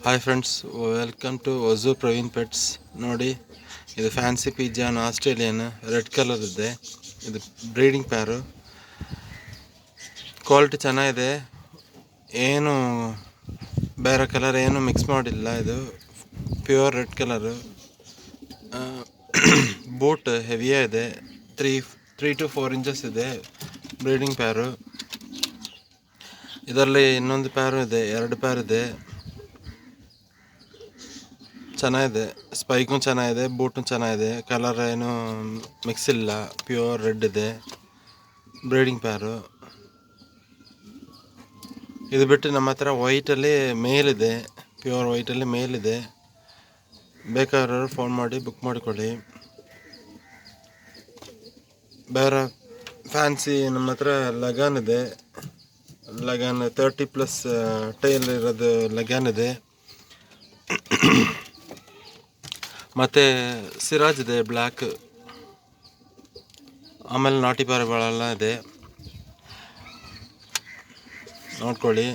Hi friends, welcome to ಒಜು Praveen pets. ನೋಡಿ, ಇದು fancy pigeon Australian red colour ಇದೆ. ಇದು ಬ್ರೀಡಿಂಗ್ ಪ್ಯಾರು. ಕ್ವಾಲಿಟಿ ಚೆನ್ನಾಗಿದೆ, ಏನು ಬೇರೆ ಕಲರ್ ಏನು ಮಿಕ್ಸ್ ಮಾಡಿಲ್ಲ. ಇದು ಪ್ಯೂರ್ ರೆಡ್ ಕಲರು. ಬೂಟ್ ಹೆವಿಯೇ ಇದೆ, ತ್ರೀ ಟು 4 ಇಂಚಸ್ ಇದೆ ಬ್ರೀಡಿಂಗ್ ಪ್ಯಾರು. ಇದರಲ್ಲಿ ಇನ್ನೊಂದು ಪ್ಯಾರು ಇದೆ, 2 ಪ್ಯಾರ್ ಇದೆ. ಚೆನ್ನಾಗಿದೆ, ಸ್ಪೈಕು ಚೆನ್ನಾಗಿದೆ, ಬೂಟು ಚೆನ್ನಾಗಿದೆ. ಕಲರ್ ಏನು ಮಿಕ್ಸ್ ಇಲ್ಲ, ಪ್ಯೂರ್ ರೆಡ್ ಇದೆ ಬ್ರೀಡಿಂಗ್ ಪ್ಯಾರು. ಇದು ಬಿಟ್ಟು ನಮ್ಮ ಹತ್ರ ವೈಟಲ್ಲಿ ಮೇಲಿದೆ, ಪ್ಯೂರ್ ವೈಟಲ್ಲಿ ಮೇಲಿದೆ. ಬೇಕಾದವರು ಫೋನ್ ಮಾಡಿ ಬುಕ್ ಮಾಡಿಕೊಳ್ಳಿ. ಬೇರೆ ಫ್ಯಾನ್ಸಿ ನಮ್ಮ ಹತ್ರ ಲಗಾನ್ ಇದೆ. ಲಗಾನ್ 30+ ಟೈಲ್ ಇರೋದು ಲಗಾನ್ ಇದೆ. ಮತ್ತು ಸಿರಾಜ್ ಇದೆ ಬ್ಲ್ಯಾಕ್. ಆಮೇಲೆ ನಾಟಿ ಪ್ಯಾರುಗಳೆಲ್ಲ ಇದೆ, ನೋಡ್ಕೊಳ್ಳಿ.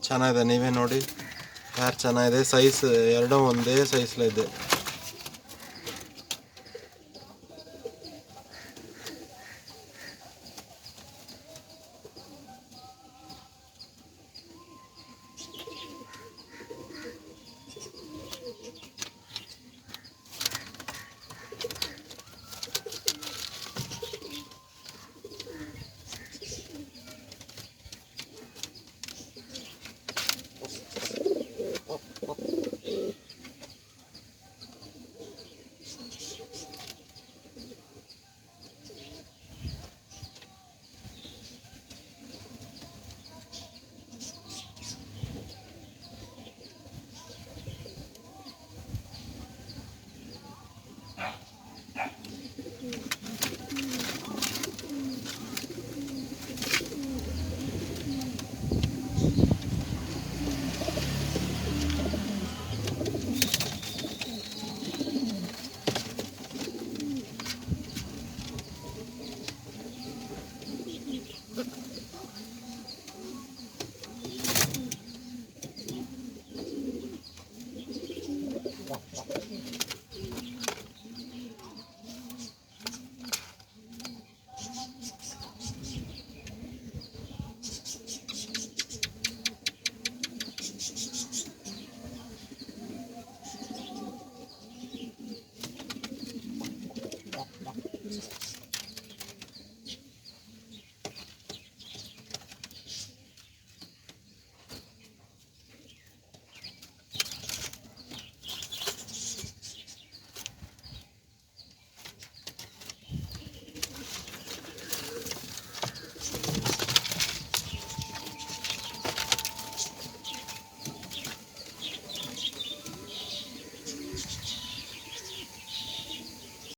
ಚೆನ್ನಾಗಿದೆ, ನೀವೇ ನೋಡಿ. ಪ್ಯಾರ್ ಚೆನ್ನಾಗಿದೆ, ಸೈಜ್ ಎರಡೂ ಒಂದೇ ಸೈಜ್ಲಿದೆ.